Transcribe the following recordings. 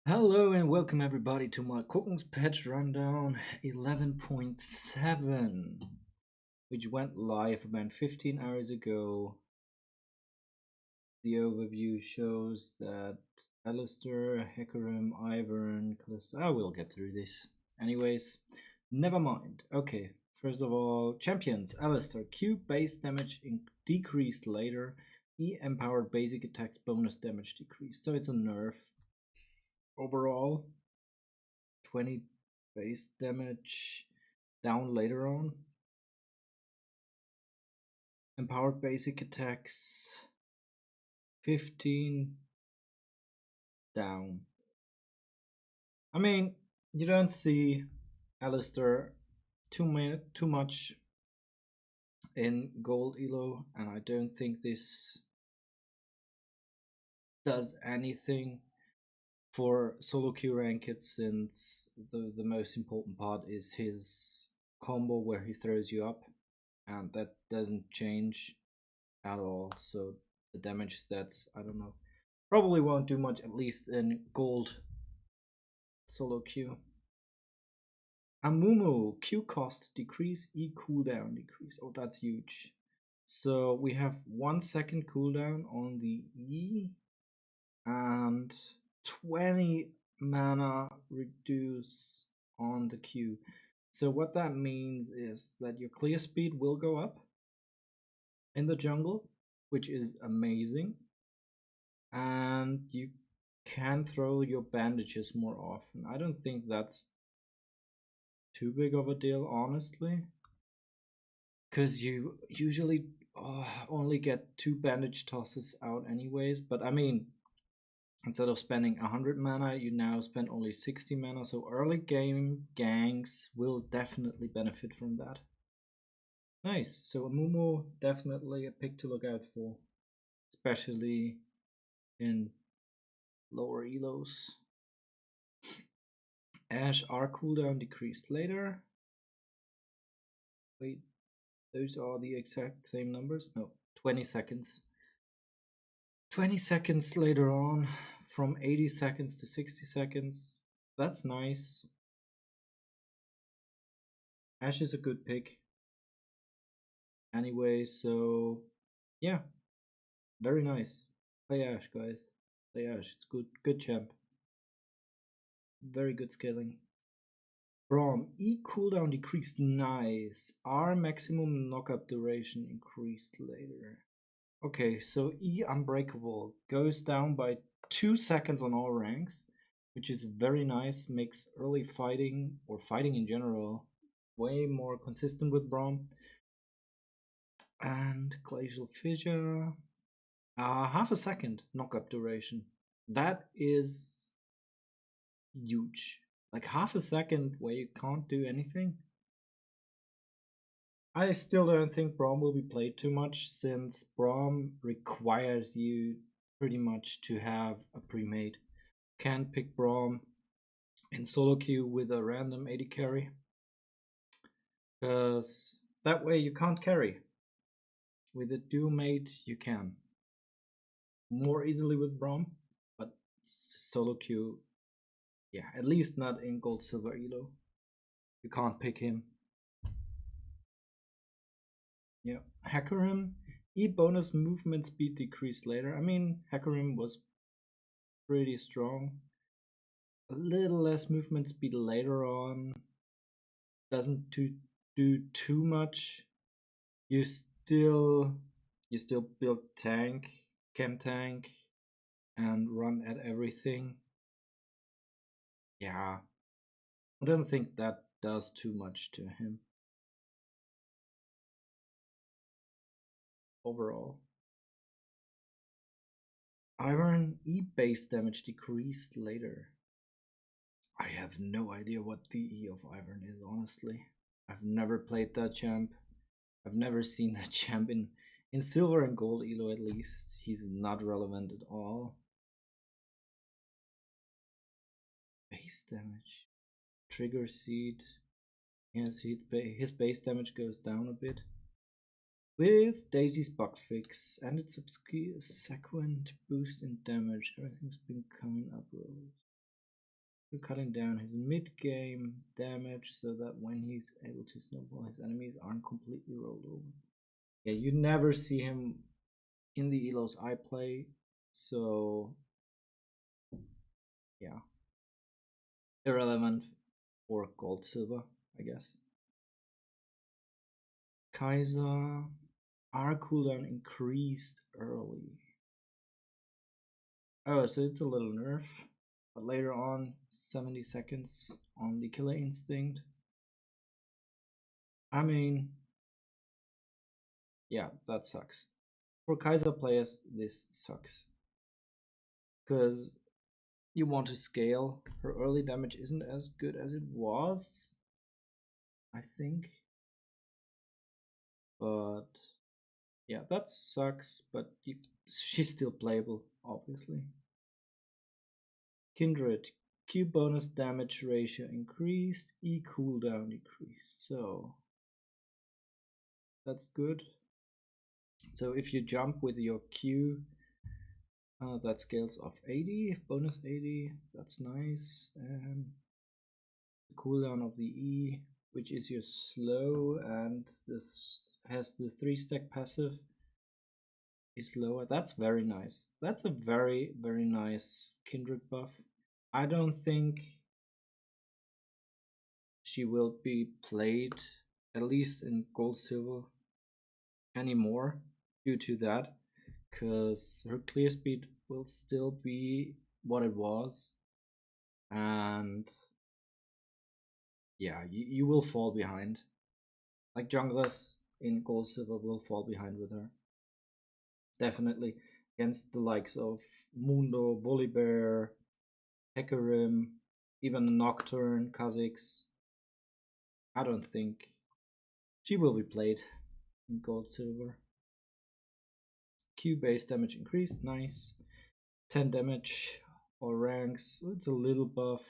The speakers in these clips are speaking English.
Hello and welcome everybody to malkuckns patch rundown 11.7, which went live about 15 hours ago. The overview shows that Alistar, Hecarim, Ivern, Callisto. I will get through this. Anyways, never mind. Okay, first of all, champions. Alistar, Q base damage decreased later. E empowered basic attacks bonus damage decreased. So it's a nerf overall. 20 base damage down later on. Empowered basic attacks 15 down. I mean, you don't see Alistar too much in gold elo, and I don't think this does anything for solo Q ranked, since the most important part is his combo where he throws you up, and that doesn't change at all. So the damage stats, I don't know, probably won't do much, at least in gold solo Q. Amumu, Q cost decrease, E cooldown decrease. Oh, that's huge. So we have 1 second cooldown on the E and 20 mana reduce on the Q. So what that means is that your clear speed will go up in the jungle, which is amazing, and you can throw your bandages more often. I don't think that's too big of a deal, honestly, because you usually only get 2 bandage tosses out anyways. But I mean, instead of spending 100 mana, you now spend only 60 mana, so early game gangs will definitely benefit from that. Nice. So Amumu, definitely a pick to look out for, especially in lower elos. Ash R cooldown decreased later. Wait, those are the exact same numbers? No, 20 seconds. 20 seconds later on, from 80 seconds to 60 seconds. That's nice. Ash is a good pick. Anyway, so yeah, very nice. Play Ash, guys. Play Ash. It's good champ. Very good scaling. Braum, E cooldown decreased, nice. R maximum knockup duration increased later. Okay, so E unbreakable goes down by 2 seconds on all ranks, which is very nice. Makes early fighting, or fighting in general, way more consistent with Braum. And Glacial Fissure, half a second knockup duration. That is huge. Like half a second where you can't do anything. I still don't think Braum will be played too much, since Braum requires you pretty much to have a pre-made. Can't pick Braum in solo queue with a random 80 carry, because that way you can't carry. With a duo mate you can more easily with Braum, but solo queue, yeah, at least not in gold silver elo. You can't pick him. Yeah, Hecarim, E bonus movement speed decreased later. I mean, Hecarim was pretty strong. A little less movement speed later on doesn't do too much. You still build tank, chem tank, and run at everything. Yeah, I don't think that does too much to him overall. Iron E base damage decreased later. I have no idea what the E of Ivern is, honestly. I've never played that champ. I've never seen that champ in silver and gold elo, at least. He's not relevant at all. Base damage. Trigger seed. Yes, his base damage goes down a bit. With Daisy's bug fix and its subsequent boost in damage, everything's been coming up. You're cutting down his mid-game damage so that when he's able to snowball, his enemies aren't completely rolled over. Yeah, you never see him in the elos I play, so yeah, irrelevant for gold silver, I guess. Kaiser, our cooldown increased early. Oh, so it's a little nerf, but later on, 70 seconds on the killer instinct. I mean, yeah, that sucks. For Kaiser players, this sucks. Because you want to scale. Her early damage isn't as good as it was, I think. But yeah, that sucks, but she's still playable, obviously. Kindred, Q bonus damage ratio increased, E cooldown decreased, so that's good. So if you jump with your Q, that scales off 80, bonus 80, that's nice. And the cooldown of the E, which is your slow, and this has the 3-stack passive, is lower. That's very nice. That's a very, very nice Kindred buff. I don't think she will be played, at least in gold silver, anymore due to that, because her clear speed will still be what it was, and yeah, you will fall behind. Like junglers in gold silver will fall behind with her. Definitely against the likes of Mundo, Volibear, Hecarim, even Nocturne, Kha'Zix. I don't think she will be played in gold silver. Q base damage increased, nice. 10 damage or ranks, it's a little buff.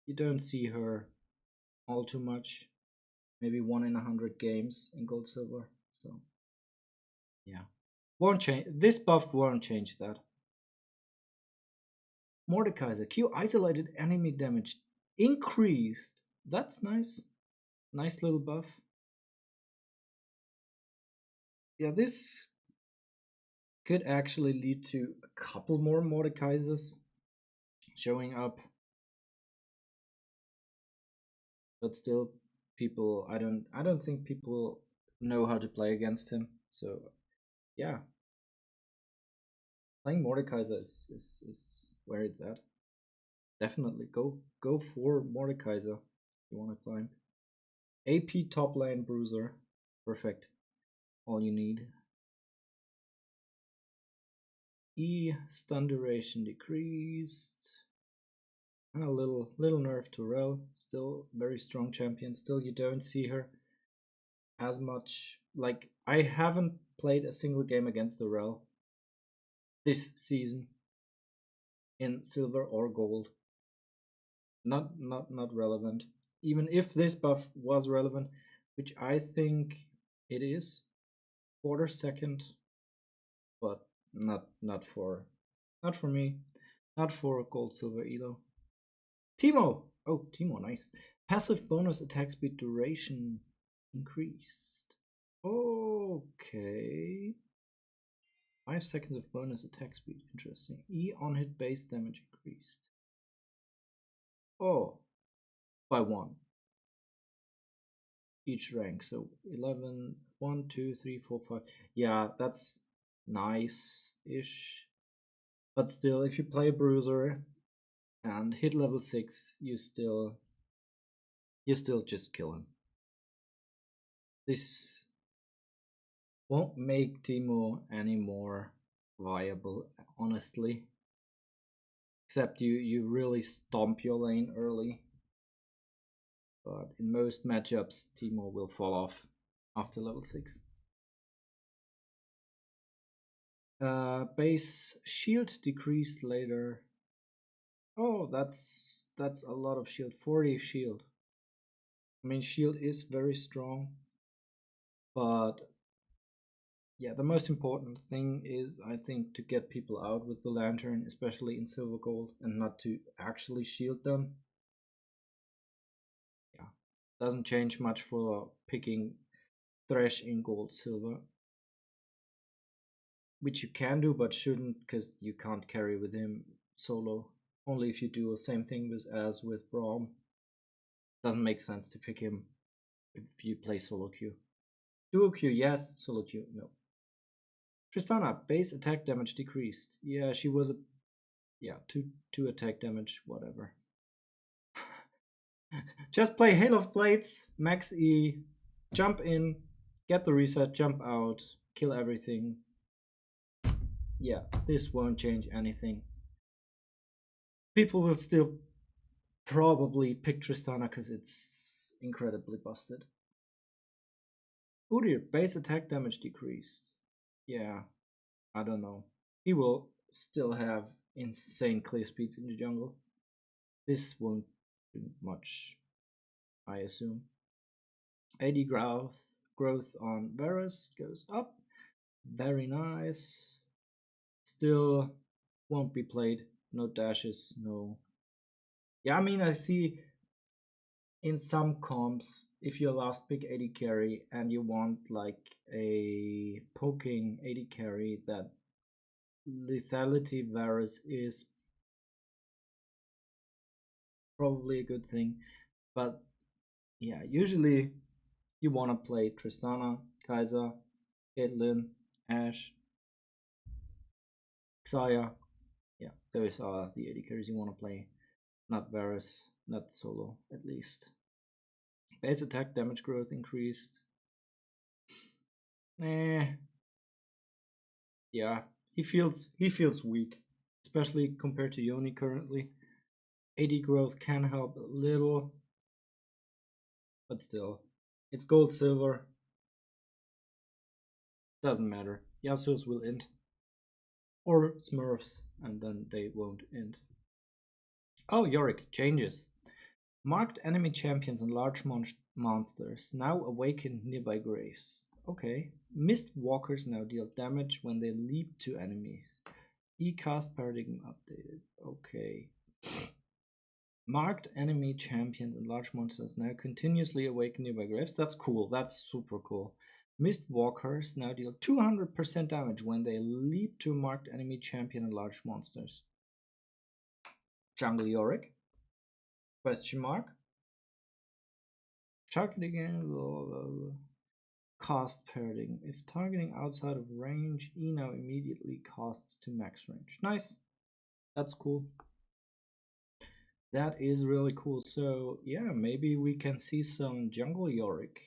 You don't see her all too much. Maybe 1 in 100 games in gold silver. So yeah. Won't change, this buff won't change that. Mordekaiser, Q isolated enemy damage increased. That's nice. Nice little buff. Yeah, this could actually lead to a couple more Mordekaisers showing up. But still, people, I don't think people know how to play against him. So yeah, playing Mordekaiser is where it's at. Definitely go for Mordekaiser if you want to climb. AP top lane bruiser, perfect. All you need. E stun duration decreased. And a little nerf to Rel. Still very strong champion. Still you don't see her as much. Like I haven't played a single game against the Rel this season in silver or gold. Not relevant. Even if this buff was relevant, which I think it is, quarter second, but not for me, not for gold silver elo. Teemo, oh Teemo, nice. Passive bonus attack speed duration increased. Okay. 5 seconds of bonus attack speed, interesting. E on hit base damage increased. Oh, by 1 each rank. So 11, 1, 2, 3, 4, 5. Yeah, that's nice-ish. But still, if you play Bruiser and hit level 6, you still just kill him. This won't make Teemo any more viable, honestly. Except you really stomp your lane early. But in most matchups, Teemo will fall off after level 6. Base shield decreased later. Oh, that's a lot of shield. 40 shield. I mean, shield is very strong, but Yeah, the most important thing is, I think, to get people out with the lantern, especially in silver gold, and not to actually shield them. Yeah, doesn't change much for picking Thresh in gold silver, which you can do but shouldn't, because you can't carry with him solo. Only if you do the same thing as with Braum. Doesn't make sense to pick him if you play solo Q. Duo Q, yes. Solo Q, no. Tristana, base attack damage decreased. Yeah, she was a two attack damage, whatever. Just play Hail of Blades, max E, jump in, get the reset, jump out, kill everything. Yeah, this won't change anything. People will still probably pick Tristana because it's incredibly busted. Udyr, base attack damage decreased. Yeah, I don't know. He will still have insane clear speeds in the jungle. This won't do much, I assume. AD growth on Varus goes up. Very nice. Still won't be played. No dashes, no. Yeah, I mean, I see in some comps, if you're last pick AD carry and you want like a poking AD carry, that lethality Varus is probably a good thing. But yeah, usually you want to play Tristana, Kaiser, Caitlyn, Ashe, Xayah. Yeah, those are the AD carries you want to play. Not Varus, not solo, at least. Base attack damage growth increased. Eh, yeah, he feels weak, especially compared to Yoni currently. AD growth can help a little, but still, it's gold silver. Doesn't matter. Yasuo's will end, or Smurfs, and then they won't end. Oh, Yorick changes. Marked enemy champions and large monsters now awaken nearby graves. Okay. Mist walkers now deal damage when they leap to enemies. E-cast paradigm updated. Okay. Marked enemy champions and large monsters now continuously awaken nearby graves. That's cool. That's super cool. Mist walkers now deal 200% damage when they leap to a marked enemy champion and large monsters. Jungle Yorick? Question mark? Targeting cast paradigm. If targeting outside of range, E now immediately casts to max range. Nice. That's cool. That is really cool. So yeah, maybe we can see some jungle Yorick.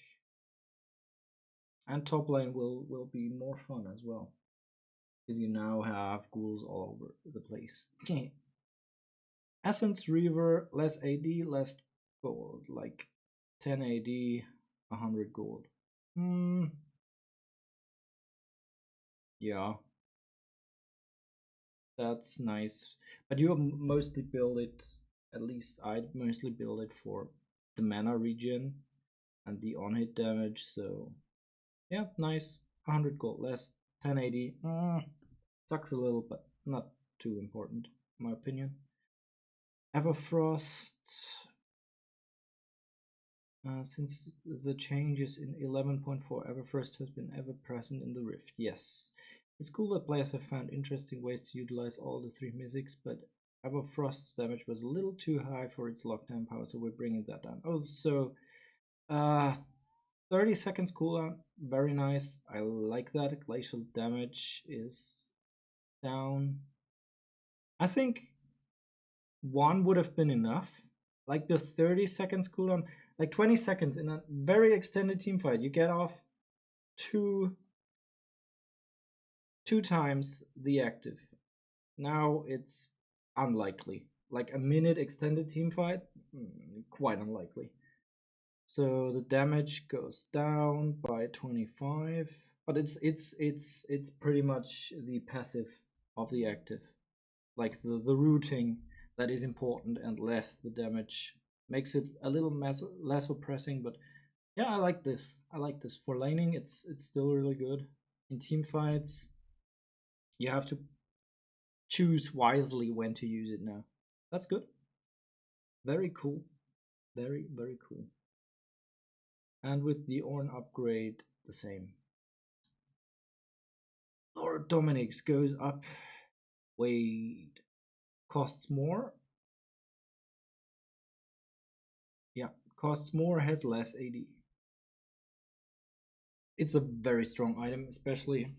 And top lane will be more fun as well. Because you now have ghouls all over the place. Essence Reaver, less AD, less gold. Like 10 AD, 100 gold. Yeah, that's nice. But you mostly build it, at least I'd mostly build it for the mana regen and the on-hit damage. So yeah, nice. 100 gold less, 1080. Sucks a little, but not too important, in my opinion. Everfrost. Since the changes in 11.4, Everfrost has been ever present in the Rift. Yes. It's cool that players have found interesting ways to utilize all the three mythics, but Everfrost's damage was a little too high for its lockdown power, so we're bringing that down. Oh, so 30 seconds cooldown, very nice. I like that. Glacial damage is down. I think one would have been enough. Like the 30 seconds cooldown, like 20 seconds in a very extended team fight, you get off two times the active. Now it's unlikely. Like a minute extended team fight, quite unlikely. So the damage goes down by 25, but it's pretty much the passive of the active. Like the rooting that is important, and less the damage makes it a little less oppressing. But yeah, I like this. I like this for laning. It's still really good. in team fights, you have to choose wisely when to use it now. That's good. Very cool. Very, very cool. And with the Ornn upgrade, the same. Lord Dominic's goes up. Wait. Costs more? Yeah, costs more, has less AD. It's a very strong item, especially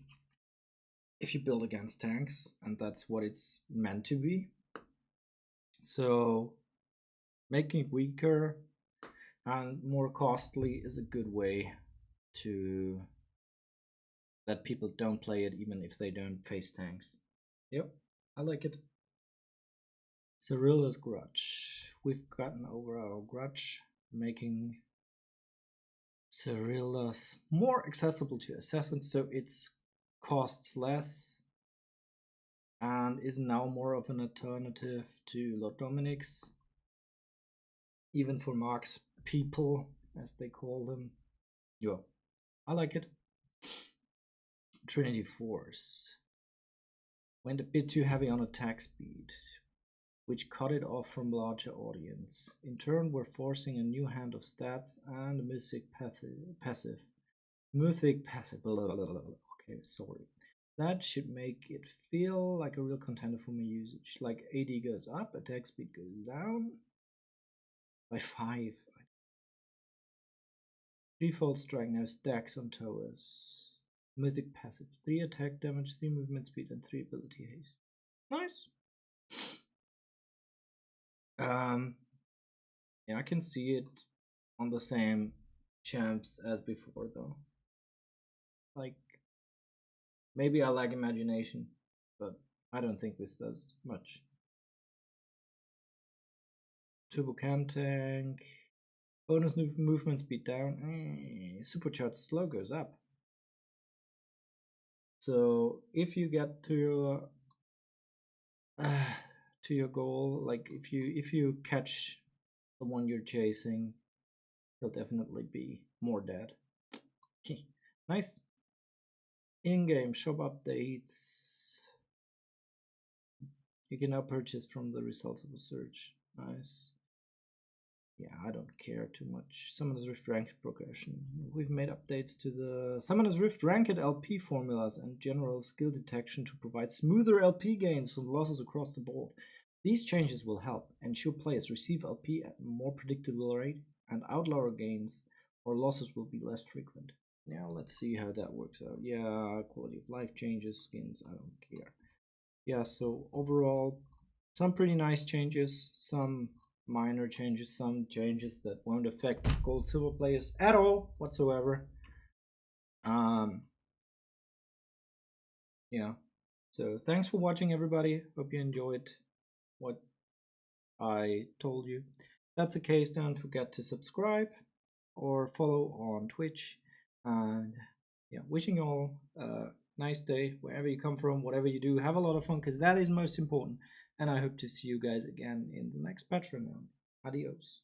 if you build against tanks, and that's what it's meant to be. So making it weaker and more costly is a good way to that people don't play it even if they don't face tanks. Yep, I like it. Surrealist Grudge. We've gotten over our grudge, making Surrealist more accessible to assassins, so it costs less and is now more of an alternative to Lord Dominic's, even for Mark's people, as they call them. Yeah, I like it. Trinity Force went a bit too heavy on attack speed, which cut it off from larger audience. In turn, we're forcing a new hand of stats and a mythic passive. Mythic passive. Blah, blah, blah, blah. Okay, sorry. That should make it feel like a real contender for my usage. Like AD goes up, attack speed goes down by 5. Default strike now stacks on towers. Mythic passive. 3 attack damage, 3 movement speed, and 3 ability haste. Nice. Yeah, I can see it on the same champs as before though. Like, maybe I lack imagination, but I don't think this does much. Turbo can tank. Bonus movement speed down. Supercharged slow goes up. So if you get to your goal, like if you catch the one you're chasing, he'll definitely be more dead. Nice. In-game shop updates. You can now purchase from the results of a search. Nice. Yeah, I don't care too much. Summoner's Rift ranked progression. We've made updates to the Summoner's Rift ranked LP formulas and general skill detection to provide smoother LP gains on losses across the board. These changes will help ensure players receive LP at a more predictable rate, and outlier gains or losses will be less frequent. Now let's see how that works out. Yeah, quality of life changes, skins, I don't care. Yeah, so overall, some pretty nice changes, some minor changes, some changes that won't affect gold silver players at all whatsoever. Yeah, so thanks for watching, everybody. Hope you enjoyed what I told you. If that's the case, don't forget to subscribe or follow on Twitch. And yeah, wishing you all a nice day wherever you come from, whatever you do. Have a lot of fun, because that is most important. And I hope to see you guys again in the next patch round. Adios.